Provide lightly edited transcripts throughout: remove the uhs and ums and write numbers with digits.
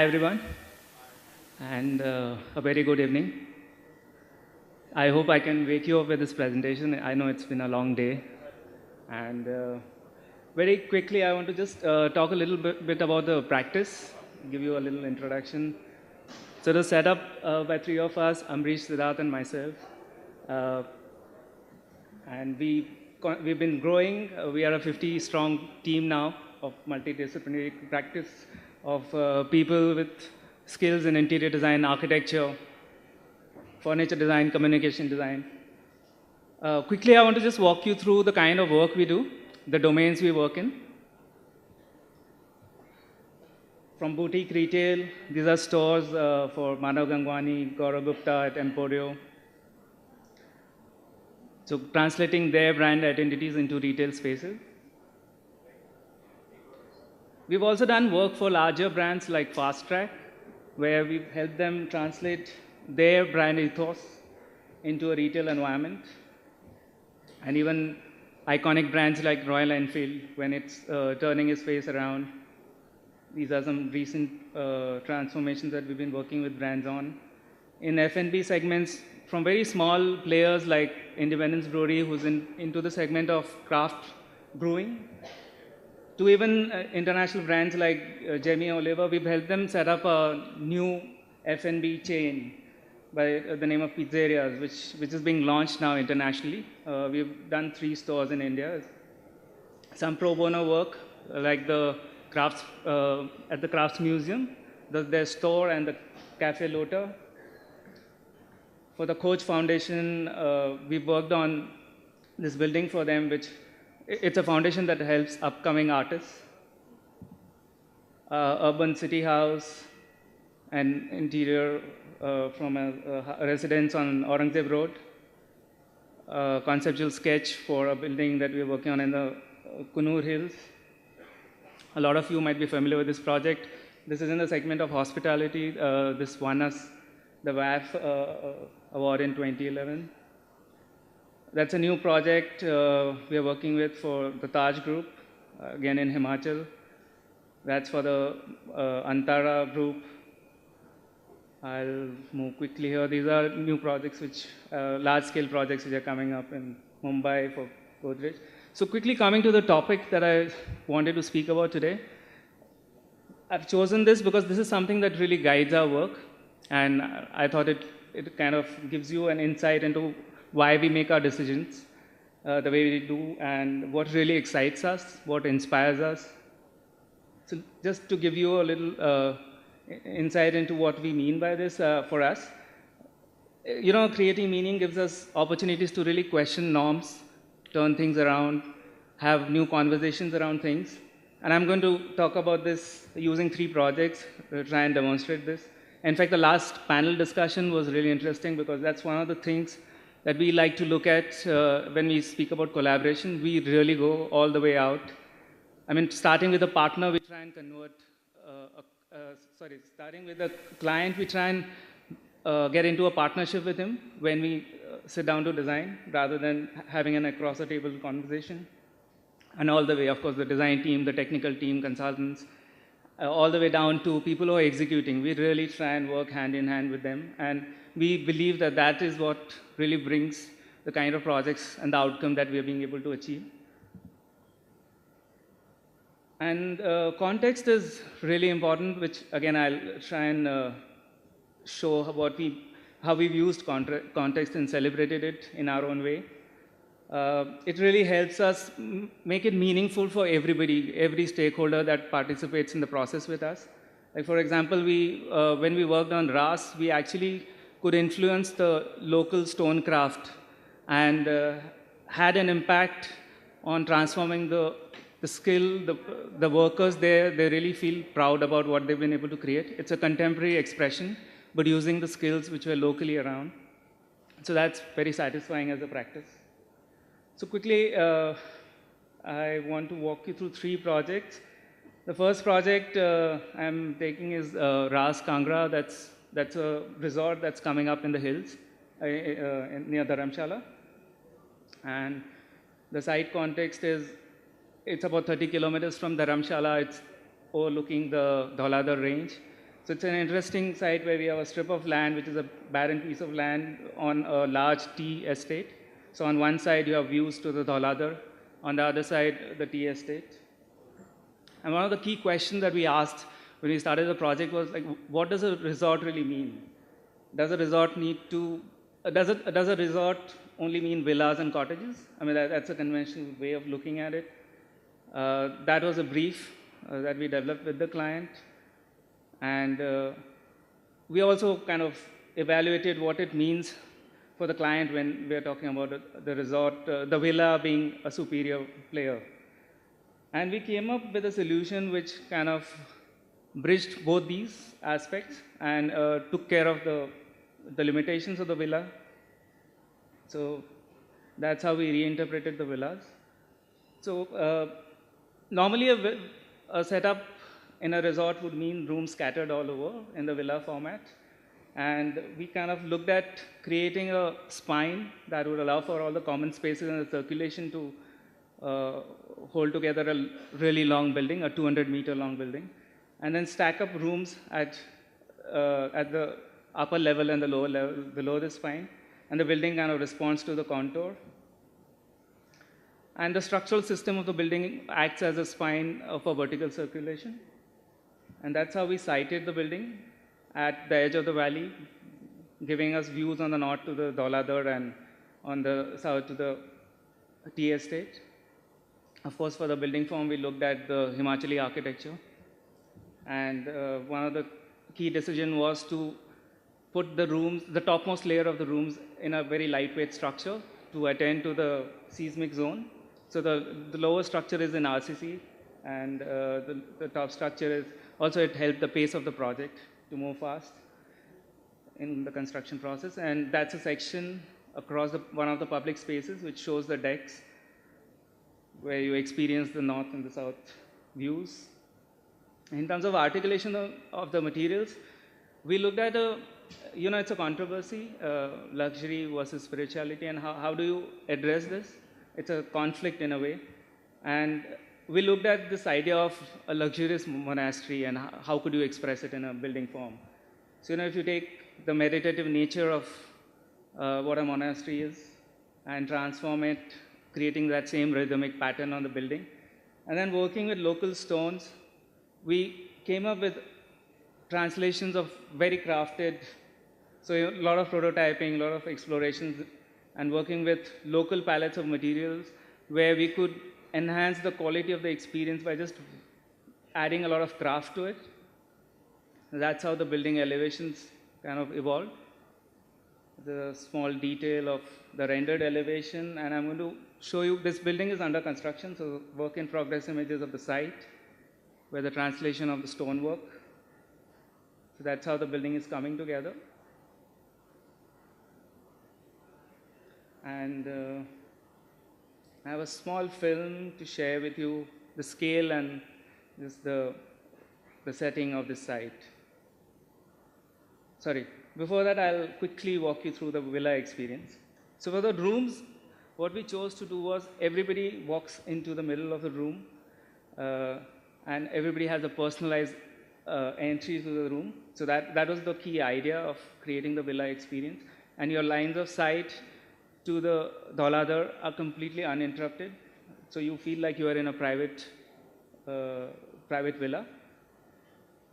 everyone, and a very good evening. I hope I can wake you up with this presentation. I know it's been a long day. And very quickly, I want to just talk a little bit about the practice, give you a little introduction. So the setup by three of us, Amrish, Siddharth, and myself. Uh, and we've been growing. We are a 50-strong team now of multidisciplinary practice of people with skills in interior design, architecture, furniture design, communication design. Quickly, I want to just walk you through the kind of work we do, the domains we work in. From boutique retail, these are stores for Manav Gangwani, Gaurav Gupta at Emporio. So translating their brand identities into retail spaces. We've also done work for larger brands like Fast Track, where we've helped them translate their brand ethos into a retail environment. And even iconic brands like Royal Enfield, when it's turning its face around. These are some recent transformations that we've been working with brands on. In F&B segments, from very small players like Independence Brewery, who's into the segment of craft brewing, to even international brands like Jamie Oliver, we've helped them set up a new F&B chain by the name of Pizzerias, which is being launched now internationally. We've done 3 stores in India. Some pro bono work, like the crafts at the Crafts Museum, their store and the Cafe Lota. For the Coach Foundation, we've worked on this building for them, which it's a foundation that helps upcoming artists. Urban City House, and interior from a residence on Aurangzeb Road. Conceptual sketch for a building that we're working on in the Kunur Hills. A lot of you might be familiar with this project. This is in the segment of hospitality. This won us the WAF award in 2011. That's a new project we are working with for the Taj Group, again in Himachal. That's for the Antara Group. I'll move quickly here. These are new projects, large-scale projects which are coming up in Mumbai for Godrej. So quickly coming to the topic that I wanted to speak about today. I've chosen this because this is something that really guides our work. And I thought it kind of gives you an insight into why we make our decisions the way we do and what really excites us, what inspires us. So just to give you a little insight into what we mean by this for us. Creating meaning gives us opportunities to really question norms, turn things around, have new conversations around things. And I'm going to talk about this using 3 projects to try and demonstrate this. In fact, the last panel discussion was really interesting because that's one of the things that we like to look at when we speak about collaboration. We really go all the way out. I mean, starting with a partner, we try and convert, starting with a client, we try and get into a partnership with him when we sit down to design, rather than having an across-the-table conversation. And all the way, of course, the design team, the technical team, consultants, all the way down to people who are executing. We really try and work hand in hand with them. And we believe that that is what really brings the kind of projects and the outcome that we are being able to achieve. And context is really important, which again I'll try and show how we've used context and celebrated it in our own way. It really helps us make it meaningful for everybody, every stakeholder that participates in the process with us. Like for example, when we worked on RAS, we actually could influence the local stone craft and had an impact on transforming the skill, the workers there. They really feel proud about what they've been able to create. It's a contemporary expression, but using the skills which were locally around. So that's very satisfying as a practice. So quickly, I want to walk you through 3 projects. The first project I'm taking is Ras Kangra. That's a resort that's coming up in the hills near Dharamshala. And the site context is, it's about 30 kilometers from Dharamshala. It's overlooking the Dhauladhar range. So it's an interesting site where we have a strip of land, which is a barren piece of land on a large tea estate. So on one side, you have views to the Dhauladar. On the other side, the tea estate. And one of the key questions that we asked when we started the project was like, what does a resort really mean? Does a resort need to, does a resort only mean villas and cottages? I mean, that's a conventional way of looking at it. That was a brief that we developed with the client. And we also kind of evaluated what it means for the client when we're talking about the resort, the villa being a superior player. And we came up with a solution which kind of bridged both these aspects and took care of the limitations of the villa. So that's how we reinterpreted the villas. So normally a setup in a resort would mean rooms scattered all over in the villa format. And we kind of looked at creating a spine that would allow for all the common spaces and the circulation to hold together a really long building, a 200-meter long building, and then stack up rooms at the upper level and the lower level below the spine, and the building kind of responds to the contour. And the structural system of the building acts as a spine for vertical circulation. And that's how we sited the building at the edge of the valley, giving us views on the north to the Dhauladar and on the south to the tea estate. Of course, for the building form, we looked at the Himachali architecture. And one of the key decisions was to put the rooms, the topmost layer of the rooms, in a very lightweight structure to attend to the seismic zone. So the lower structure is in RCC, and the top structure is also, it helped the pace of the project to move fast in the construction process. And that's a section across one of the public spaces which shows the decks where you experience the north and the south views. In terms of articulation of the materials, we looked at it's a controversy, luxury versus spirituality, and how do you address this? It's a conflict in a way. And we looked at this idea of a luxurious monastery and how could you express it in a building form. So, if you take the meditative nature of what a monastery is and transform it, creating that same rhythmic pattern on the building, and then working with local stones, we came up with translations of very crafted, so a lot of prototyping, a lot of explorations, and working with local palettes of materials where we could enhance the quality of the experience by just adding a lot of craft to it. That's how the building elevations kind of evolved. The small detail of the rendered elevation, and I'm going to show you, this building is under construction, so work in progress images of the site, where the translation of the stonework. So that's how the building is coming together. And I have a small film to share with you the scale and just the setting of this site. Sorry, before that I'll quickly walk you through the villa experience. So for the rooms, what we chose to do was everybody walks into the middle of the room and everybody has a personalized entry to the room. So that was the key idea of creating the villa experience. And your lines of sight to the Dhauladar are completely uninterrupted. So you feel like you are in a private villa.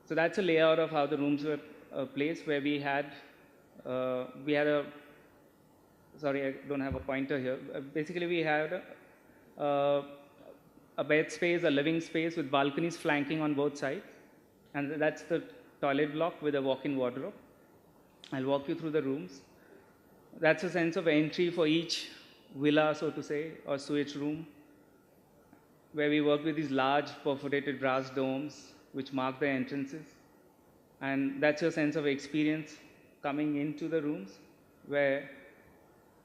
So that's a layout of how the rooms were placed, where we had a, sorry, I don't have a pointer here. Basically, we had a bed space, a living space with balconies flanking on both sides. And that's the toilet block with a walk-in wardrobe. I'll walk you through the rooms. That's a sense of entry for each villa, so to say, or sewage room, where we work with these large perforated brass domes which mark the entrances. And that's your sense of experience coming into the rooms, where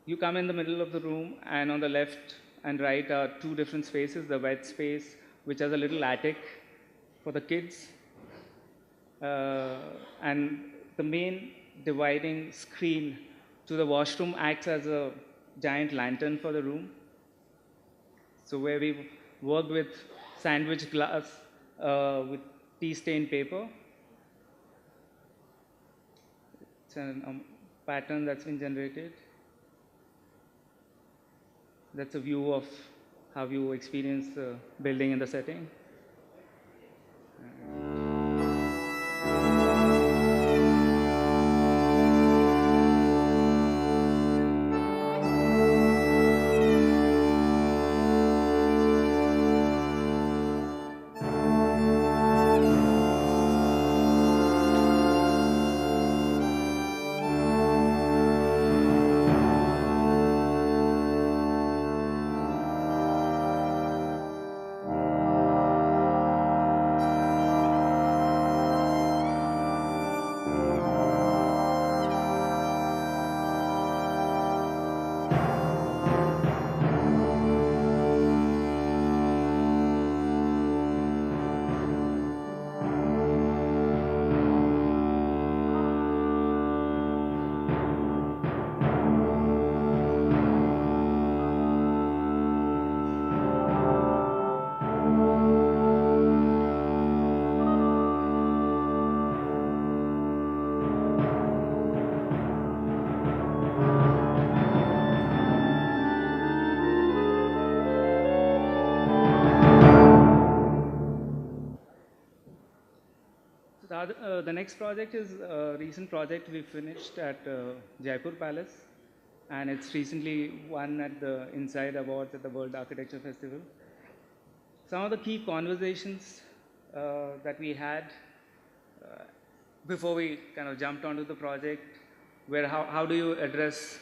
you come in the middle of the room, and on the left and right are two different spaces, the wet space, which has a little attic for the kids, and the main dividing screen to the washroom acts as a giant lantern for the room. So where we worked with sandwich glass with tea-stained paper, it's a pattern that's been generated. That's a view of how you experience the building in the setting. The next project is a recent project we finished at Jaipur Palace, and it's recently won at the Inside Awards at the World Architecture Festival. Some of the key conversations that we had before we kind of jumped onto the project were how do you address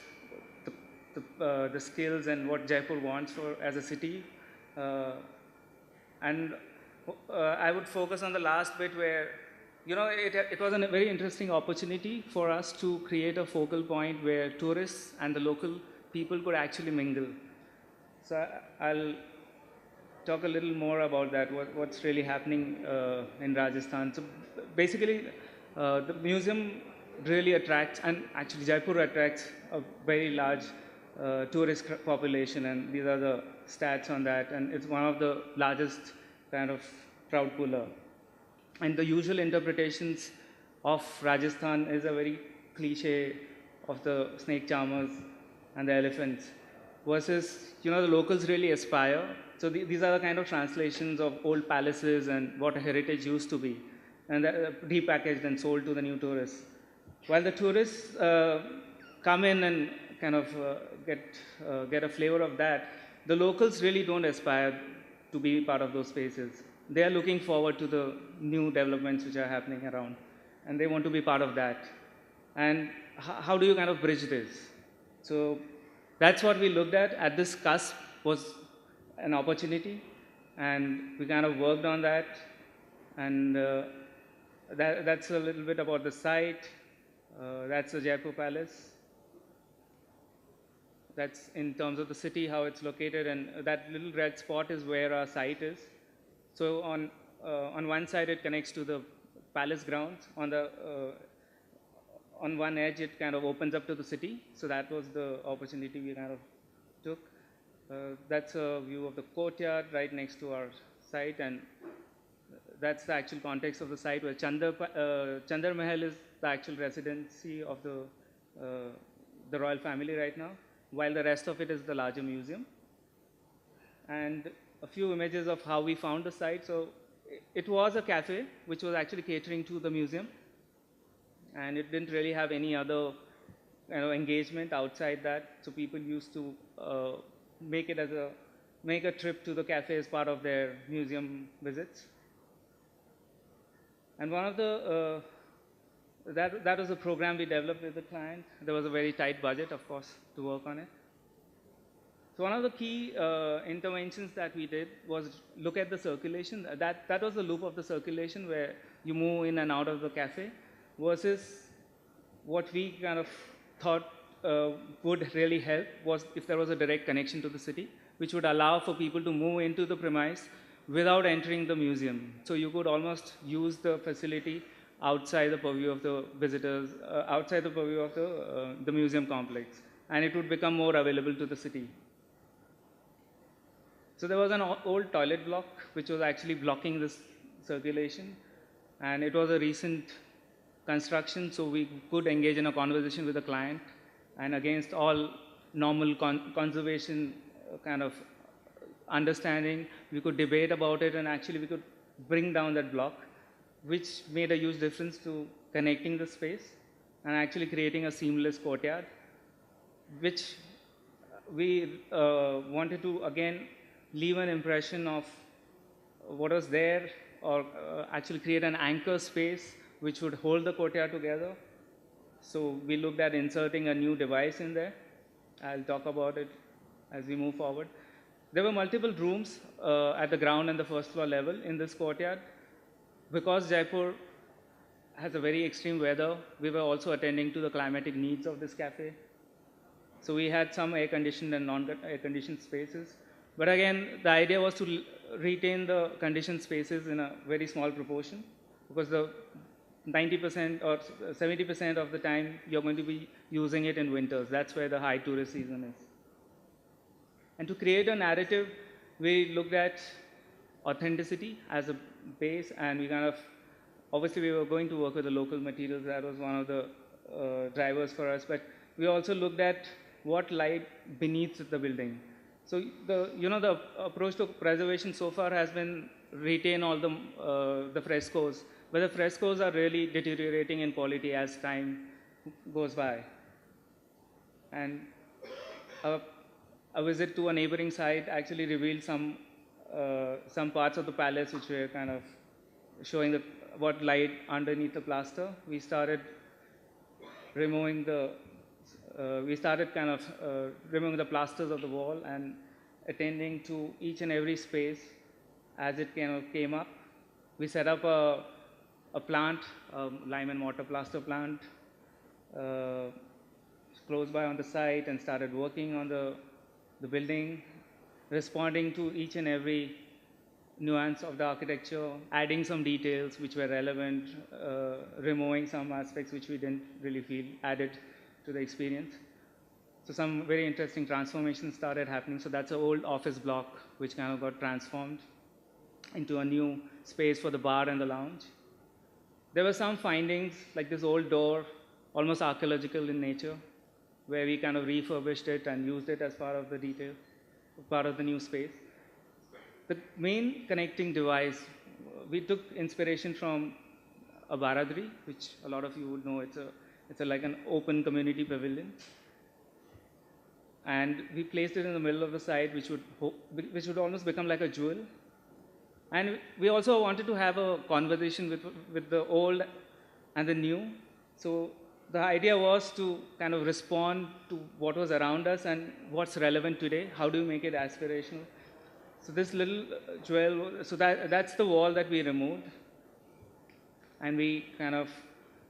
the skills and what Jaipur wants for as a city, and I would focus on the last bit where, you know, it was a very interesting opportunity for us to create a focal point where tourists and the local people could actually mingle. So I'll talk a little more about that, what's really happening in Rajasthan. So basically, the museum really attracts, and actually Jaipur attracts a very large tourist population, and these are the stats on that, and it's one of the largest kind of crowd puller. And the usual interpretations of Rajasthan is a very cliche of the snake charmers and the elephants, versus, you know, the locals really aspire. So these are the kind of translations of old palaces and what a heritage used to be, and repackaged and sold to the new tourists. While the tourists come in and kind of get a flavor of that, the locals really don't aspire to be part of those spaces. They are looking forward to the new developments which are happening around, and they want to be part of that. And how do you kind of bridge this? So that's what we looked at this cusp was an opportunity, and we kind of worked on that. And that's a little bit about the site. That's the Jaipur Palace. That's in terms of the city, how it's located, and that little red spot is where our site is. So on one side, it connects to the palace grounds. On one edge, it kind of opens up to the city. So that was the opportunity we kind of took. That's a view of the courtyard right next to our site, and that's the actual context of the site, where Chandar Mahal is the actual residency of the royal family right now, while the rest of it is the larger museum. And a few images of how we found the site. So it was a cafe which was actually catering to the museum, and it didn't really have any other engagement outside that. So people used to make a trip to the cafe as part of their museum visits. And one of the that was a program we developed with the client. There was a very tight budget, of course, to work on it. So one of the key interventions that we did was look at the circulation. That was the loop of the circulation where you move in and out of the cafe, versus what we kind of thought would really help was if there was a direct connection to the city, which would allow for people to move into the premise without entering the museum. So you could almost use the facility outside the purview of the visitors, outside the purview of the museum complex, and it would become more available to the city. So there was an old toilet block which was actually blocking this circulation, and it was a recent construction, so we could engage in a conversation with the client, and against all normal conservation kind of understanding, we could debate about it, and actually we could bring down that block, which made a huge difference to connecting the space and actually creating a seamless courtyard, which we wanted to again leave an impression of what was there, or actually create an anchor space which would hold the courtyard together. So we looked at inserting a new device in there. I'll talk about it as we move forward. There were multiple rooms at the ground and the first floor level in this courtyard. Because Jaipur has a very extreme weather, we were also attending to the climatic needs of this cafe. So we had some air-conditioned and non-air-conditioned spaces. But again, the idea was to retain the conditioned spaces in a very small proportion, because the 90% or 70% of the time you're going to be using it in winters. That's where the high tourist season is. And to create a narrative, we looked at authenticity as a base, and we kind of, obviously we were going to work with the local materials. That was one of the drivers for us. But we also looked at what lied beneath the building. So the approach to preservation so far has been retain all the frescoes, but the frescoes are really deteriorating in quality as time goes by. And a visit to a neighboring site actually revealed some parts of the palace which were kind of showing what lied underneath the plaster. We started removing the removing the plasters of the wall and attending to each and every space as it came up. We set up a plant, lime and mortar plaster plant, close by on the site, and started working on the building, responding to each and every nuance of the architecture, adding some details which were relevant, removing some aspects which we didn't really feel added to the experience. So some very interesting transformations started happening. So that's an old office block which kind of got transformed into a new space for the bar and the lounge. There were some findings, like this old door, almost archaeological in nature, where we kind of refurbished it and used it as part of the detail, part of the new space. The main connecting device, we took inspiration from a baradri, which a lot of you would know. It's like an open community pavilion. And we placed it in the middle of the site, which would almost become like a jewel. And we also wanted to have a conversation with the old and the new. So the idea was to kind of respond to what was around us and what's relevant today. How do we make it aspirational? So this little jewel, so that's the wall that we removed. And we kind of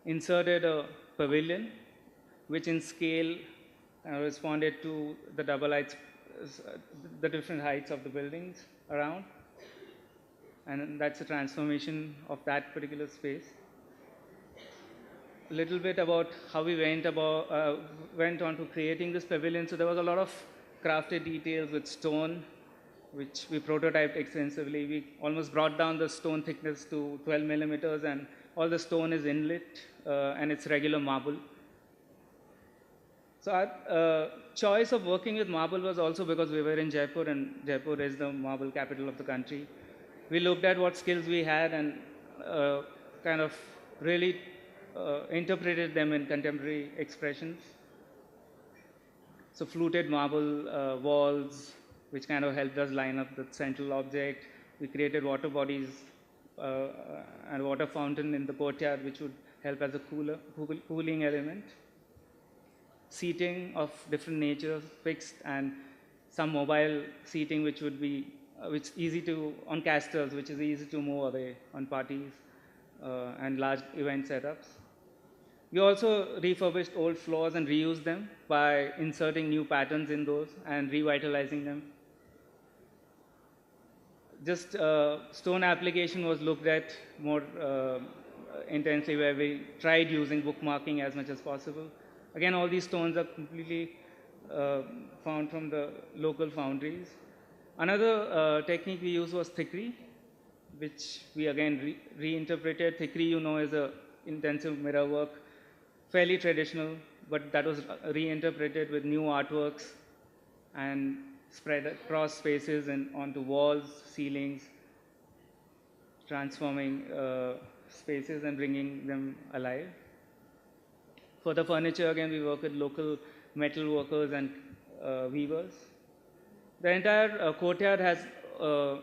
inserted a pavilion, which in scale responded to the double heights, the different heights of the buildings around. And that's a transformation of that particular space. A little bit about how we went on to creating this pavilion. So there was a lot of crafted details with stone, which we prototyped extensively. We almost brought down the stone thickness to 12 millimeters, and all the stone is inlit, and it's regular marble. So our choice of working with marble was also because we were in Jaipur, and Jaipur is the marble capital of the country. We looked at what skills we had and kind of really interpreted them in contemporary expressions. So fluted marble walls, which kind of helped us line up the central object. We created water bodies and water fountain in the courtyard, which would help as a cooling element. Seating of different natures, fixed, and some mobile seating, which would be easy to, on casters, which is easy to move away on parties and large event setups. We also refurbished old floors and reused them by inserting new patterns in those and revitalizing them. Just stone application was looked at more intensely, where we tried using bookmarking as much as possible. Again, all these stones are completely found from the local foundries. Another technique we used was thickery, which we again reinterpreted. Thickery, is a intensive mirror work, fairly traditional, but that was reinterpreted with new artworks and spread across spaces and onto walls, ceilings, transforming spaces and bringing them alive. For the furniture, again, we work with local metal workers and weavers. The entire courtyard has a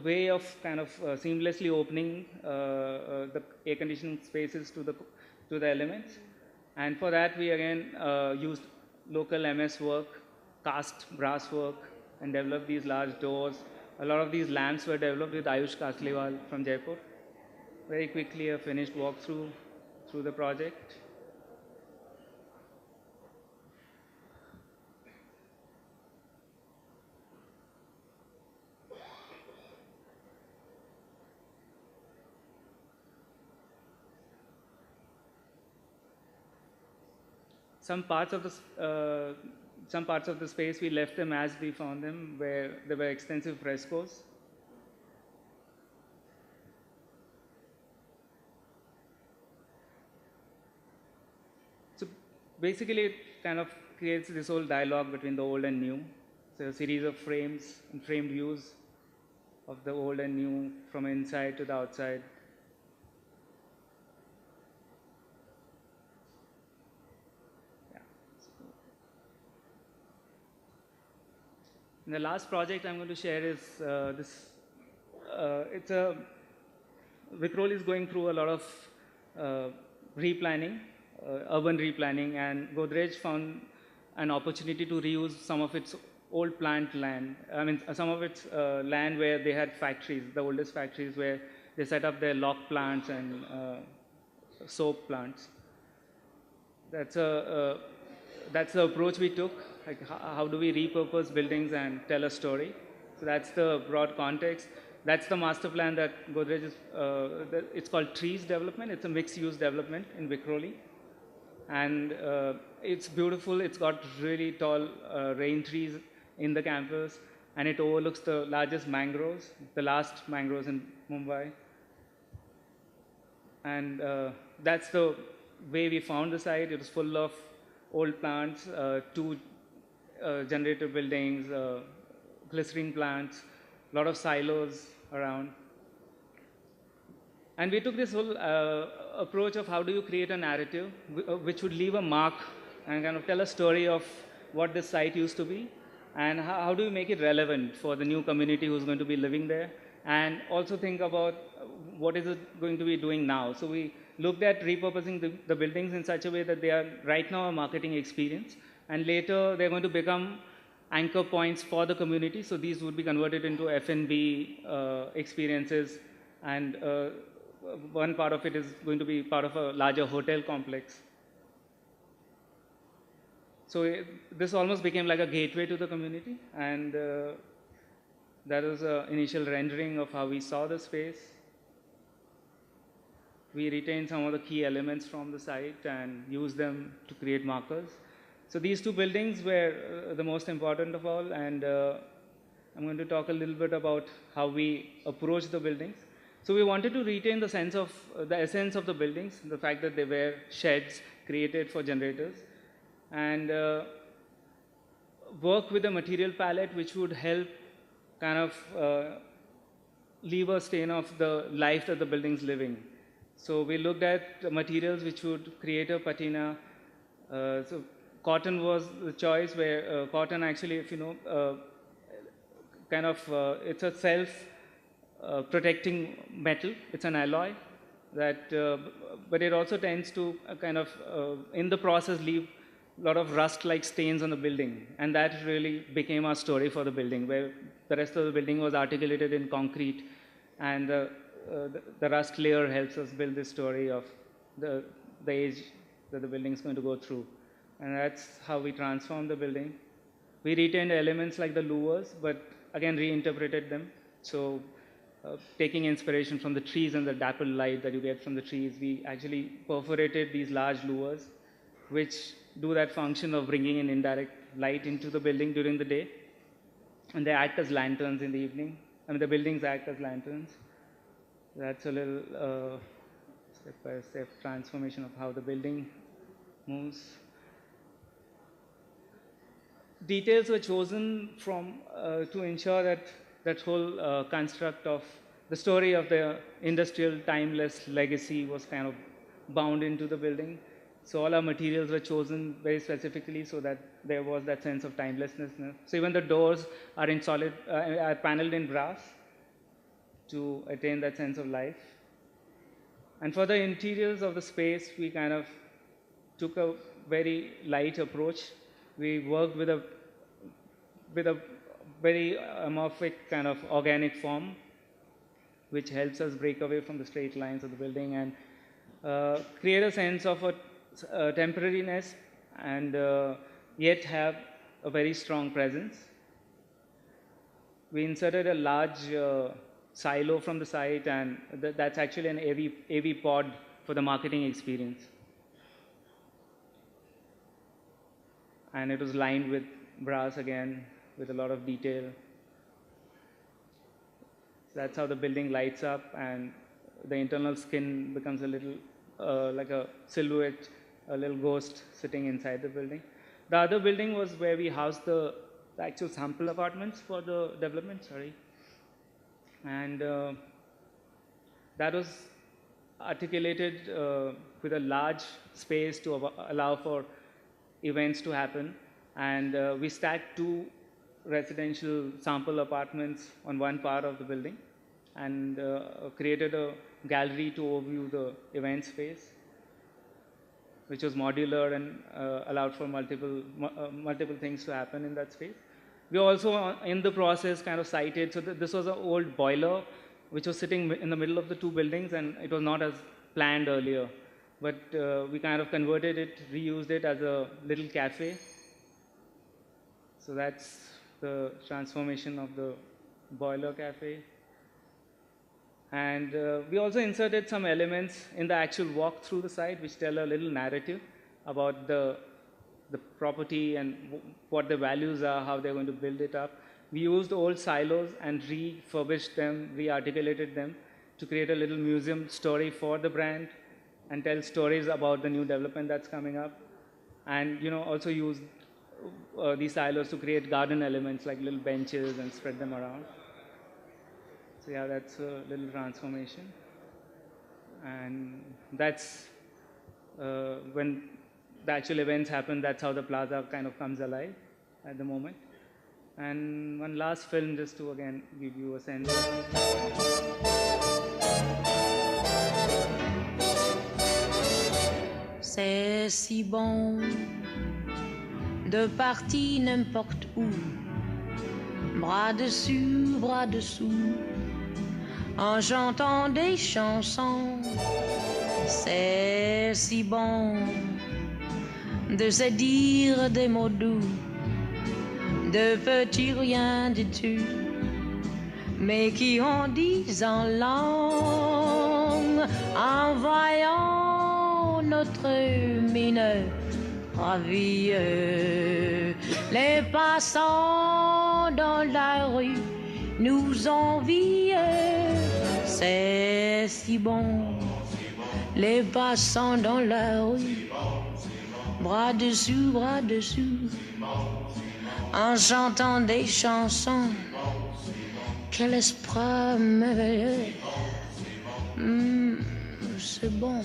way of kind of seamlessly opening the air conditioning spaces to the elements. And for that, we again used local MS work, cast brass work, and developed these large doors. A lot of these lamps were developed with Ayush Kasliwal from Jaipur. Very quickly, a finished walkthrough through the project. Some parts of the space we left them as we found them, where there were extensive frescoes. So basically, it kind of creates this whole dialogue between the old and new. So a series of frames and framed views of the old and new from inside to the outside. And the last project I'm going to share is this. It's a Vikhroli is going through a lot of replanning, urban replanning, and Godrej found an opportunity to reuse some of its old plant land. I mean, some of its land where they had factories, the oldest factories where they set up their lock plants and soap plants. That's the approach we took. Like, how do we repurpose buildings and tell a story? So that's the broad context. That's the master plan that Godrej is, it's called Trees Development. It's a mixed-use development in Vikhroli. And it's beautiful. It's got really tall rain trees in the campus. And it overlooks the largest mangroves, the last mangroves in Mumbai. And that's the way we found the site. It was full of old plants, two generator buildings, glycerin plants, a lot of silos around. And we took this whole approach of how do you create a narrative which would leave a mark and kind of tell a story of what this site used to be, and how do you make it relevant for the new community who's going to be living there, and also think about what is it going to be doing now. So we looked at repurposing the buildings in such a way that they are right now a marketing experience, and later they're going to become anchor points for the community. So these would be converted into F&B experiences, and one part of it is going to be part of a larger hotel complex. So this almost became like a gateway to the community, and that was an initial rendering of how we saw the space. We retained some of the key elements from the site and used them to create markers. So these two buildings were the most important of all, and I'm going to talk a little bit about how we approach the buildings. So we wanted to retain the sense of the essence of the buildings, the fact that they were sheds created for generators, and work with a material palette which would help kind of leave a stain of the life that the building's living. So we looked at materials which would create a patina. So cotton was the choice, where cotton actually, if you know, kind of, it's a self-protecting metal. It's an alloy that, but it also tends to kind of, in the process, leave a lot of rust-like stains on the building. And that really became our story for the building, where the rest of the building was articulated in concrete, and the rust layer helps us build this story of the age that the building is going to go through. And that's how we transformed the building. We retained elements like the louvers, but again reinterpreted them. So taking inspiration from the trees and the dappled light that you get from the trees, we actually perforated these large louvers, which do that function of bringing in indirect light into the building during the day. And they act as lanterns in the evening. I mean, the buildings act as lanterns. That's a little step-by-step transformation of how the building moves. Details were chosen from to ensure that that whole construct of the story of the industrial timeless legacy was kind of bound into the building. So all our materials were chosen very specifically so that there was that sense of timelessness. So even the doors are in solid, are paneled in brass to attain that sense of life. And for the interiors of the space, we kind of took a very light approach. We worked with a very amorphic kind of organic form, which helps us break away from the straight lines of the building and create a sense of a temporariness and yet have a very strong presence. We inserted a large silo from the site, and that's actually an AV pod for the marketing experience. And it was lined with brass again, with a lot of detail. So that's how the building lights up, and the internal skin becomes a little like a silhouette, a little ghost sitting inside the building. The other building was where we housed the actual sample apartments for the development, and that was articulated with a large space to allow for events to happen. And we stacked 2 residential sample apartments on one part of the building and created a gallery to overview the event space, which was modular and allowed for multiple things to happen in that space. We also, in the process, kind of cited, so this was an old boiler which was sitting in the middle of the 2 buildings, and it was not as planned earlier. But we kind of converted it, reused it as a little cafe. So that's the transformation of the boiler cafe. And we also inserted some elements in the actual walk through the site which tell a little narrative about the property and what the values are, how they're going to build it up. We used old silos and refurbished them, re-articulated them to create a little museum story for the brand and tell stories about the new development that's coming up. And also use these silos to create garden elements like little benches and spread them around. So yeah, that's a little transformation. And that's when the actual events happen, that's how the plaza kind of comes alive at the moment. And one last film just to again give you a sense. C'est si bon de partir n'importe où, bras dessus, bras dessous, en chantant des chansons. C'est si bon de se dire des mots doux, de petits rien du tout, mais qui en disent en langue, en voyant notre mine ravie. Les passants dans la rue nous envient, c'est si bon. Les passants dans la rue, bras dessous, en chantant des chansons. Quel esprit merveilleux, c'est bon.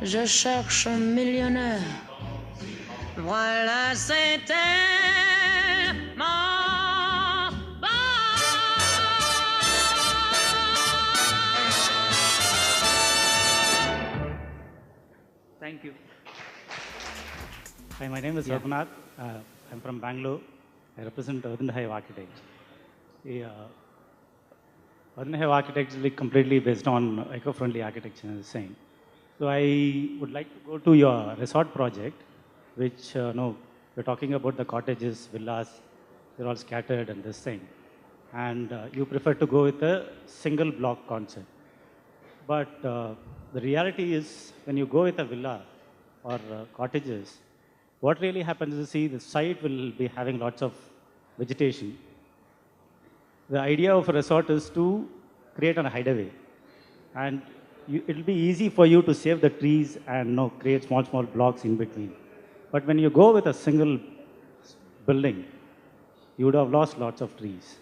Je cherche un millionnaire. Voilà, c'est tellement bon. Thank you. Hi, my name is Raghunath. I'm from Bangalore. I represent Urban Hive Architects. Urban Hive Architects is completely based on eco-friendly architecture, as saying. So I would like to go to your resort project, which we're talking about the cottages, villas, they're all scattered and this thing. And you prefer to go with a single block concept. But the reality is, when you go with a villa or cottages, what really happens is, the site will be having lots of vegetation. The idea of a resort is to create a hideaway. And it'll be easy for you to save the trees and create small blocks in between. But when you go with a single building, you would have lost lots of trees.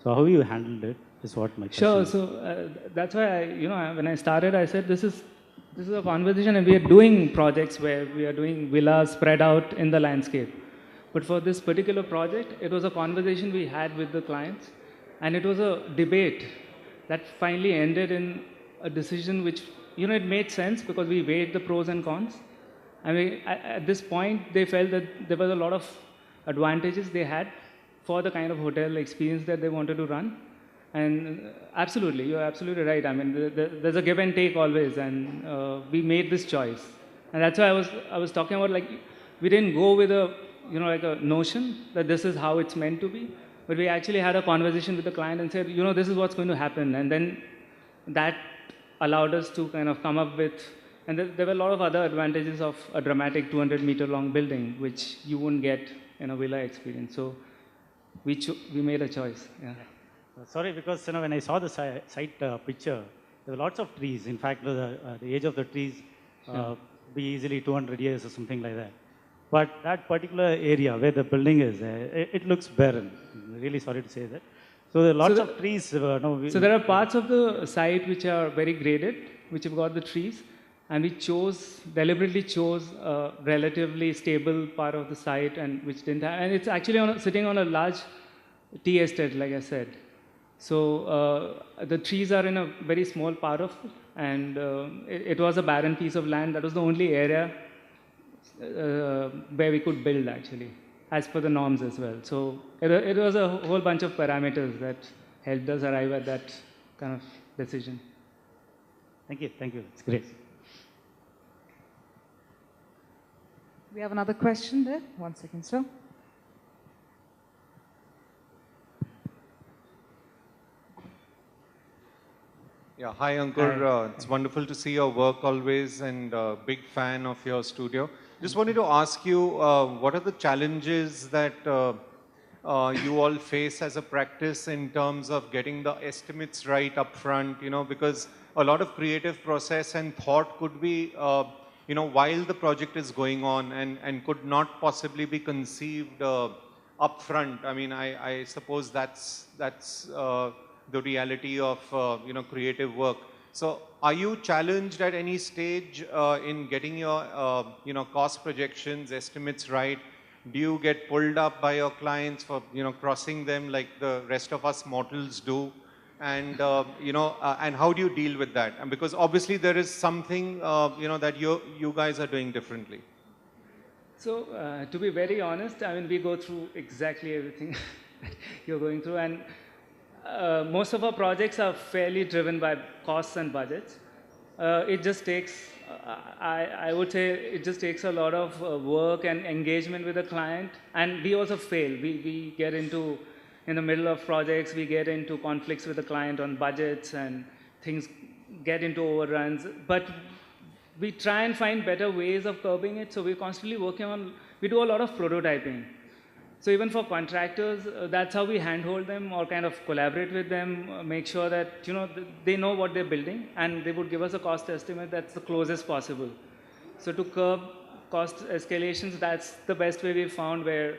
So how you handled it is what my question Sure. is. So that's why when I started, I said this is a conversation, and we are doing projects where we are doing villas spread out in the landscape. But for this particular project, it was a conversation we had with the clients, and it was a debate that finally ended in a decision which it made sense because we weighed the pros and cons. I mean, at this point, they felt that there was a lot of advantages they had for the kind of hotel experience that they wanted to run. And absolutely, you're absolutely right. I mean, there's a give and take always, and we made this choice. And that's why I was talking about, like, we didn't go with a like a notion that this is how it's meant to be, but we actually had a conversation with the client and said, this is what's going to happen, and then that allowed us to kind of come up with. And there were a lot of other advantages of a dramatic 200-meter long building, which you wouldn't get in a villa experience. So we made a choice. Yeah. Sorry, because when I saw the site picture, there were lots of trees. In fact, the age of the trees be easily 200 years or something like that. But that particular area where the building is, it looks barren. I'm really sorry to say that. So there are lots of trees. So there are parts of the site which are very graded, which have got the trees, and we deliberately chose a relatively stable part of the site, and which didn't have, and it's actually sitting on a large tea estate, like I said. So the trees are in a very small part of it, and it was a barren piece of land. That was the only area where we could build, actually, as per the norms as well. So it was a whole bunch of parameters that helped us arrive at that kind of decision. Thank you. It's great. We have another question there. 1 second, sir. Yeah, hi Ankur. It's wonderful to see your work always, and big fan of your studio. Just wanted to ask you, what are the challenges that you all face as a practice in terms of getting the estimates right up front, because a lot of creative process and thought could be, while the project is going on, and could not possibly be conceived up front. I mean, I suppose that's the reality of, creative work. So are you challenged at any stage in getting your, cost projections, estimates right? Do you get pulled up by your clients for, crossing them like the rest of us mortals do? And, and how do you deal with that? And because obviously there is something, that you guys are doing differently. So to be very honest, I mean, we go through exactly everything you're going through. And most of our projects are fairly driven by costs and budgets. It just takes, I would say, it just takes a lot of work and engagement with the client. And we also fail. We get into, in the middle of projects, we get into conflicts with the client on budgets, and things get into overruns. But we try and find better ways of curbing it. So we're constantly working on, we do a lot of prototyping. So even for contractors, that's how we handhold them or kind of collaborate with them, make sure that they know what they're building, and they would give us a cost estimate that's the closest possible. So to curb cost escalations, that's the best way we've found, where,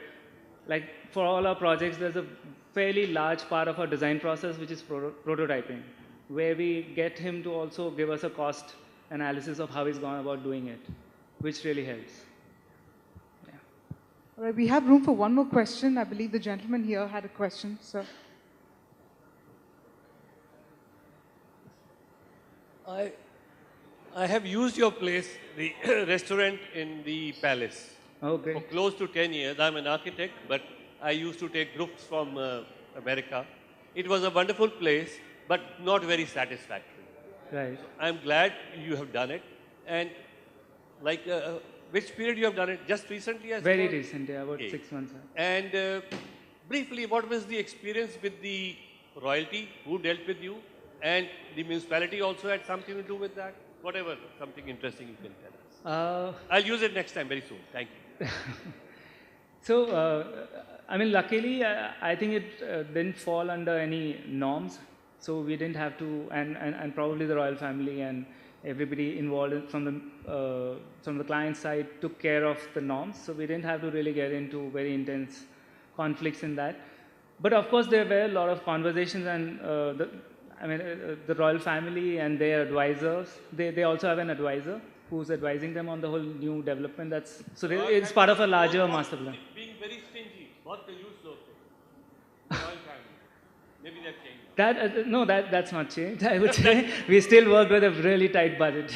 like, for all our projects, there's a fairly large part of our design process which is prototyping, where we get him to also give us a cost analysis of how he's gone about doing it, which really helps. All right, we have room for one more question. I believe the gentleman here had a question, sir. I have used your place, the restaurant in the palace, Okay. for close to 10 years. I'm an architect, but I used to take groups from America. It was a wonderful place, but not very satisfactory. Right. So I'm glad you have done it. And like, which period you have done it? Just recently? Very recent, yeah, about Okay. 6 months. And briefly, what was the experience with the royalty? Who dealt with you? And the municipality also had something to do with that? Whatever, something interesting you can tell us. I'll use it next time very soon. Thank you. So, I mean, luckily, I think it didn't fall under any norms. So we didn't have to, and probably the royal family and everybody involved from the client side took care of the norms, so we didn't have to really get into very intense conflicts in that. But of course, there were a lot of conversations, and the royal family and their advisors, they also have an advisor who's advising them on the whole new development. It's part of a larger master plan. Being very stingy, बहुत कंजूस लोग थे, royal family. Maybe that changed. That's not changed. I would say we still work with a really tight budget.